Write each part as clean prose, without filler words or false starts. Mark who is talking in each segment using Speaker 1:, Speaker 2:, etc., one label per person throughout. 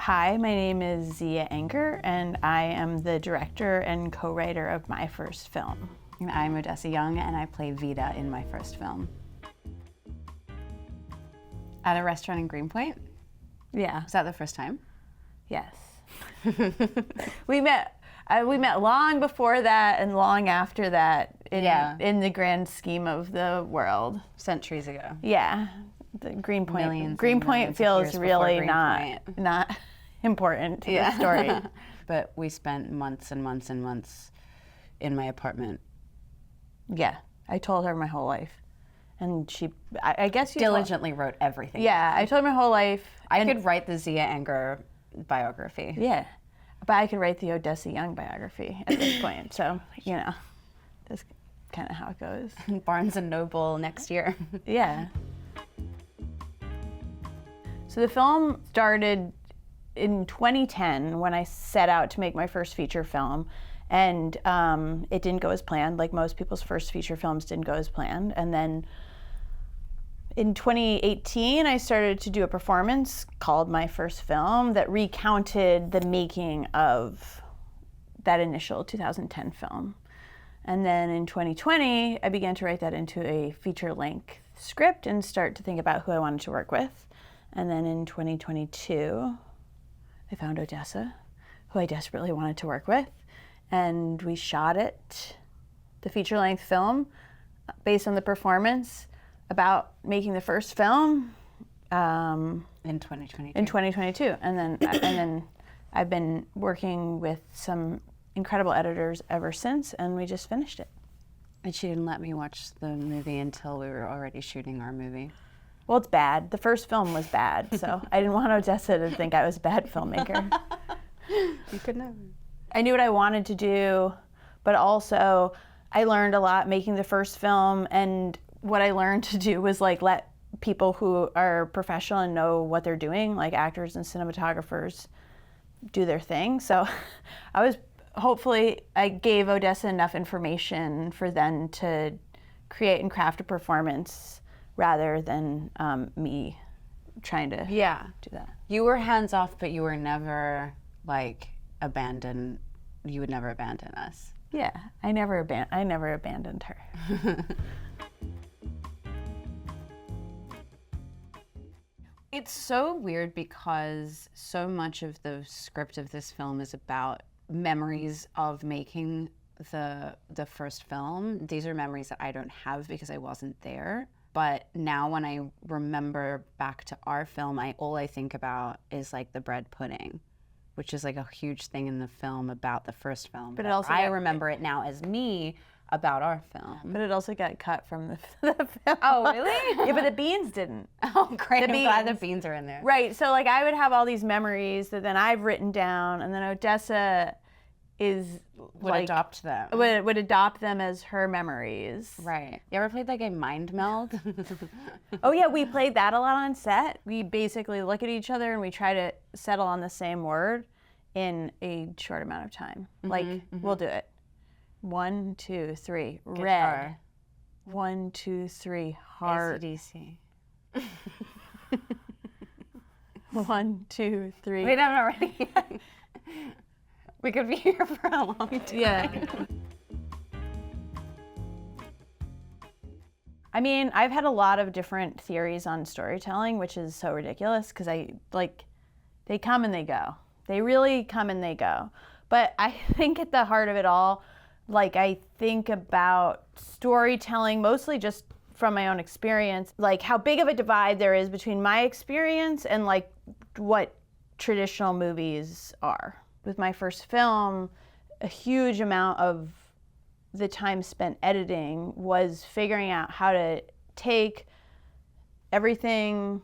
Speaker 1: Hi, my name is Zia Anker, and I am the director and co-writer of my first film.
Speaker 2: And I'm Odessa Young, and I play Vida in my first film. At a restaurant in Greenpoint?
Speaker 1: Yeah.
Speaker 2: Was that the first time?
Speaker 1: Yes. We met long before that and long after that in the grand scheme of the world.
Speaker 2: Centuries ago.
Speaker 1: Yeah. The Greenpoint.
Speaker 2: Millions
Speaker 1: Greenpoint feels really
Speaker 2: Greenpoint.
Speaker 1: not important to the story.
Speaker 2: But we spent months and months and months in my apartment.
Speaker 1: Yeah. I told her my whole life. And I guess you
Speaker 2: diligently wrote everything.
Speaker 1: Yeah, I told her my whole life.
Speaker 2: I could write the Zia Anker biography.
Speaker 1: Yeah. But I could write the Odessa Young biography at this point. So, that's kind of how it goes.
Speaker 2: Barnes & Noble next year.
Speaker 1: Yeah. So the film started in 2010 when I set out to make my first feature film. And it didn't go as planned. Like most people's first feature films didn't go as planned. And then in 2018, I started to do a performance called My First Film that recounted the making of that initial 2010 film. And then in 2020, I began to write that into a feature-length script and start to think about who I wanted to work with. And then in 2022, I found Odessa, who I desperately wanted to work with. And we shot it, the feature-length film, based on the performance about making the first film
Speaker 2: in 2022.
Speaker 1: In 2022, and then I've been working with some incredible editors ever since, and we just finished it.
Speaker 2: And she didn't let me watch the movie until we were already shooting our movie.
Speaker 1: Well, it's bad. The first film was bad, so I didn't want Odessa to think I was a bad filmmaker.
Speaker 2: You could never.
Speaker 1: I knew what I wanted to do, but also I learned a lot making the first film, and what I learned to do was let people who are professional and know what they're doing, like actors and cinematographers, do their thing. So hopefully I gave Odessa enough information for them to create and craft a performance rather than me trying to do that.
Speaker 2: You were hands off, but you were never abandoned. You would never abandon us.
Speaker 1: Yeah, I never abandoned her.
Speaker 2: It's so weird because so much of the script of this film is about memories of making the first film. These are memories that I don't have because I wasn't there. But now when I remember back to our film, all I think about is the bread pudding, which is a huge thing in the film about the first film.
Speaker 1: But
Speaker 2: I remember it now as me about our film.
Speaker 1: But it also got cut from the film.
Speaker 2: Oh, really?
Speaker 1: Yeah, but the beans didn't.
Speaker 2: Oh, great. I'm glad the beans are in there.
Speaker 1: Right, so I would have all these memories that then I've written down, and then Odessa
Speaker 2: would adopt them.
Speaker 1: Would adopt them as her memories.
Speaker 2: Right. You ever played a mind meld?
Speaker 1: Oh yeah, we played that a lot on set. We basically look at each other and we try to settle on the same word in a short amount of time. We'll do it. 1, 2, 3, red.
Speaker 2: Guitar.
Speaker 1: 1, 2, 3, heart.
Speaker 2: AC/DC.
Speaker 1: 1, 2, 3.
Speaker 2: Wait, I'm not ready yet. We could be here for a long time.
Speaker 1: Yeah. I mean, I've had a lot of different theories on storytelling, which is so ridiculous because they come and they go. They really come and they go. But I think at the heart of it all, I think about storytelling mostly just from my own experience, how big of a divide there is between my experience and what traditional movies are. With my first film, a huge amount of the time spent editing was figuring out how to take everything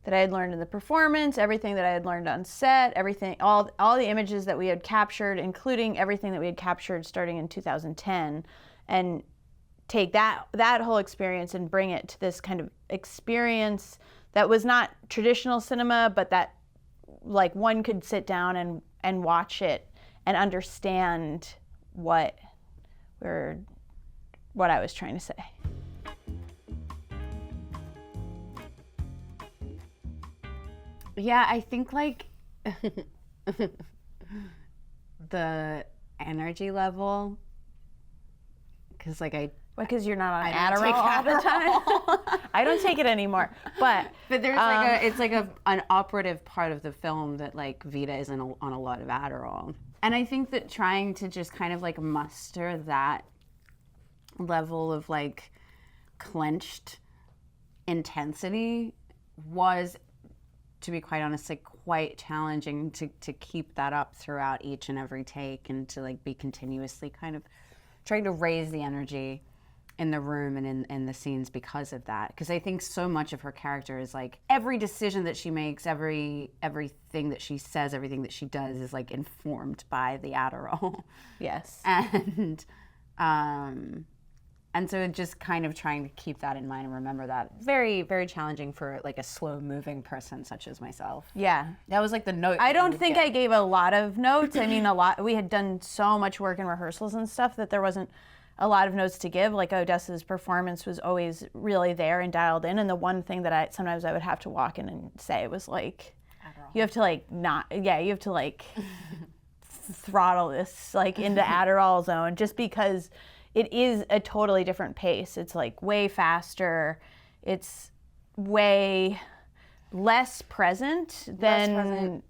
Speaker 1: that I had learned in the performance, everything that I had learned on set, everything, all the images that we had captured, including everything that we had captured starting in 2010, and take that whole experience and bring it to this kind of experience that was not traditional cinema, but that one could sit down and watch it and understand what I was trying to say.
Speaker 2: Yeah, I think The energy level, because
Speaker 1: Because you're not on
Speaker 2: I don't take
Speaker 1: Adderall all the time. I don't take it anymore. But
Speaker 2: there's it's like an operative part of the film that like Vita isn't on a lot of Adderall. And I think that trying to just kind of like muster that level of like clenched intensity was, to be quite honest, like quite challenging to keep that up throughout each and every take, and to like be continuously kind of trying to raise the energy in the room and in the scenes because of that. Because I think so much of her character is like every decision that she makes, everything that she says, everything that she does is like informed by the Adderall.
Speaker 1: yes.
Speaker 2: And so just kind of trying to keep that in mind and remember that. Very, very challenging for like a slow moving person such as myself.
Speaker 1: Yeah.
Speaker 2: That was like the note.
Speaker 1: I don't think I gave a lot of notes. I mean, we had done so much work in rehearsals and stuff that there wasn't a lot of notes to give. Like Odessa's performance was always really there and dialed in. And the one thing that sometimes I would have to walk in and say was like, Adderall. You have to like you have to like throttle this like into Adderall zone, just because it is a totally different pace. It's like way faster. It's way less present than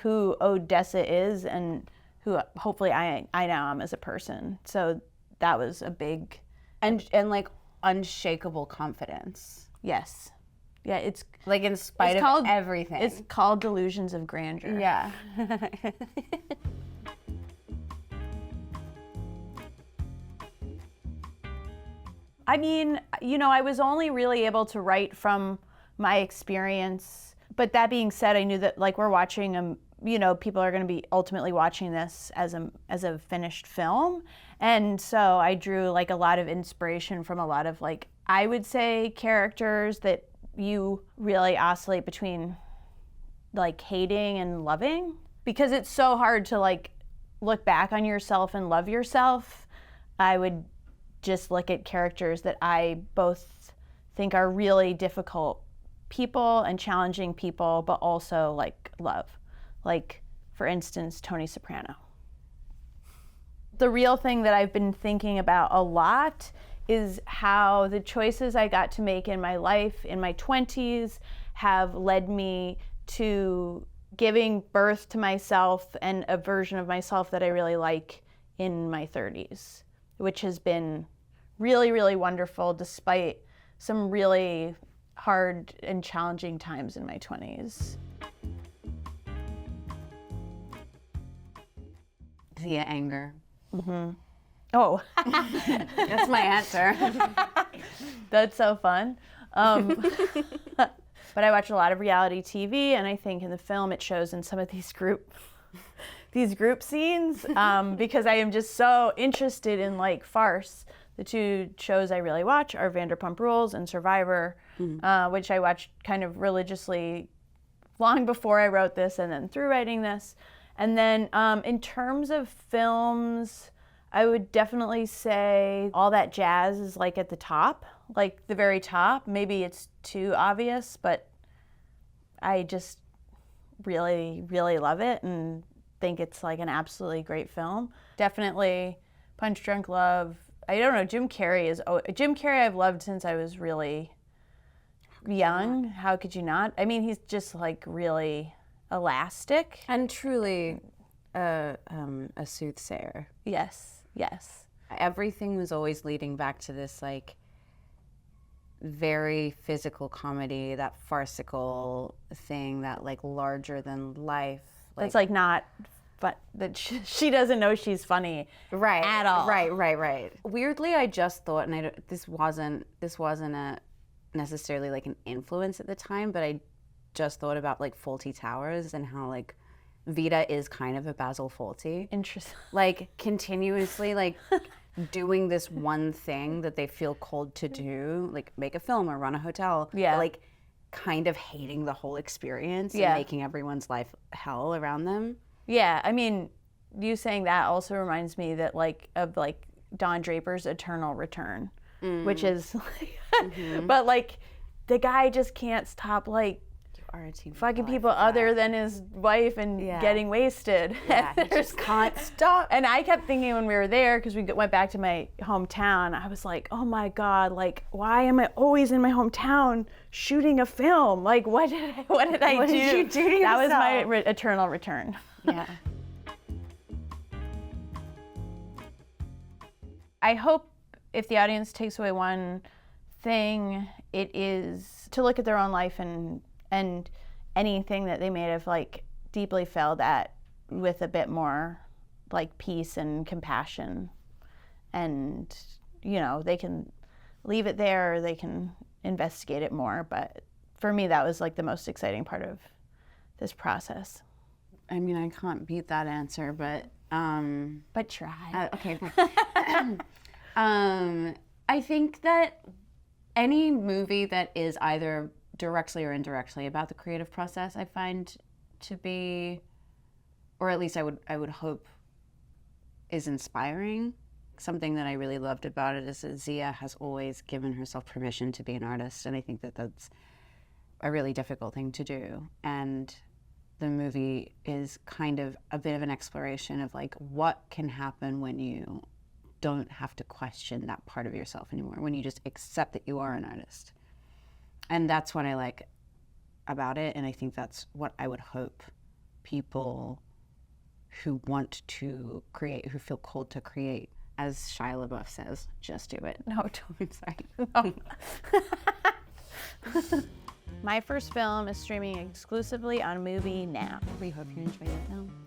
Speaker 1: who Odessa is and who hopefully I now am as a person. So that was a big
Speaker 2: and like unshakable confidence.
Speaker 1: Yes. Yeah, it's
Speaker 2: like in spite of everything.
Speaker 1: It's called delusions of grandeur.
Speaker 2: Yeah.
Speaker 1: I mean, I was only really able to write from my experience. But that being said, I knew that like we're watching people are going to be ultimately watching this as a finished film. And so I drew like a lot of inspiration from a lot of like, I would say, characters that you really oscillate between like hating and loving, because it's so hard to like look back on yourself and love yourself. I would just look at characters that I both think are really difficult people and challenging people, but also like love. Like, for instance, Tony Soprano. The real thing that I've been thinking about a lot is how the choices I got to make in my life in my 20s have led me to giving birth to myself and a version of myself that I really like in my 30s, which has been really, really wonderful despite some really hard and challenging times in my 20s.
Speaker 2: Via anger.
Speaker 1: Mm-hmm. Oh.
Speaker 2: That's my answer.
Speaker 1: That's so fun. But I watch a lot of reality TV, and I think in the film it shows in some of these group scenes, because I am just so interested in like farce. The two shows I really watch are Vanderpump Rules and Survivor, which I watched kind of religiously long before I wrote this and then through writing this. And then in terms of films, I would definitely say All That Jazz is like at the top, like the very top. Maybe it's too obvious, but I just really, really love it and think it's like an absolutely great film. Definitely Punch Drunk Love. I don't know, Jim Carrey I've loved since I was really young. How could you not? I mean, he's just like really elastic.
Speaker 2: And truly a soothsayer.
Speaker 1: Yes, yes.
Speaker 2: Everything was always leading back to this like very physical comedy, that farcical thing, that like larger than life.
Speaker 1: It's like not, but that she doesn't know she's funny,
Speaker 2: right?
Speaker 1: At all.
Speaker 2: Right. Weirdly, I just thought, and this wasn't a necessarily like an influence at the time, but I just thought about like Fawlty Towers and how like Vita is kind of a Basil Fawlty.
Speaker 1: Interesting.
Speaker 2: Like continuously like doing this one thing that they feel called to do, like make a film or run a hotel.
Speaker 1: Yeah.
Speaker 2: But, like kind of hating the whole experience and making everyone's life hell around them.
Speaker 1: Yeah, I mean, you saying that also reminds me that like of like Don Draper's Eternal Return, which is like, but like the guy just can't stop like
Speaker 2: RT.
Speaker 1: fucking people other than his wife and getting wasted.
Speaker 2: Yeah, he just can't stop.
Speaker 1: And I kept thinking when we were there, because we went back to my hometown, I was like, oh my God, like, why am I always in my hometown shooting a film? Like, what did I do?
Speaker 2: What did you do to
Speaker 1: That was my
Speaker 2: yourself?
Speaker 1: eternal return.
Speaker 2: Yeah.
Speaker 1: I hope if the audience takes away one thing, it is to look at their own life and anything that they may have like deeply failed at with a bit more like peace and compassion. And, you know, they can leave it there or they can investigate it more. But for me, that was like the most exciting part of this process.
Speaker 2: I mean, I can't beat that answer, but
Speaker 1: try.
Speaker 2: okay. I think that any movie that is either directly or indirectly about the creative process, I find to be, or at least I would hope, is inspiring. Something that I really loved about it is that Zia has always given herself permission to be an artist, and I think that that's a really difficult thing to do. And the movie is kind of a bit of an exploration of like what can happen when you don't have to question that part of yourself anymore, when you just accept that you are an artist. And that's what I like about it, and I think that's what I would hope people who want to create, who feel called to create, as Shia LaBeouf says, just do it.
Speaker 1: No, don't. Sorry. My first film is streaming exclusively on MUBI now.
Speaker 2: We hope you enjoyed the film.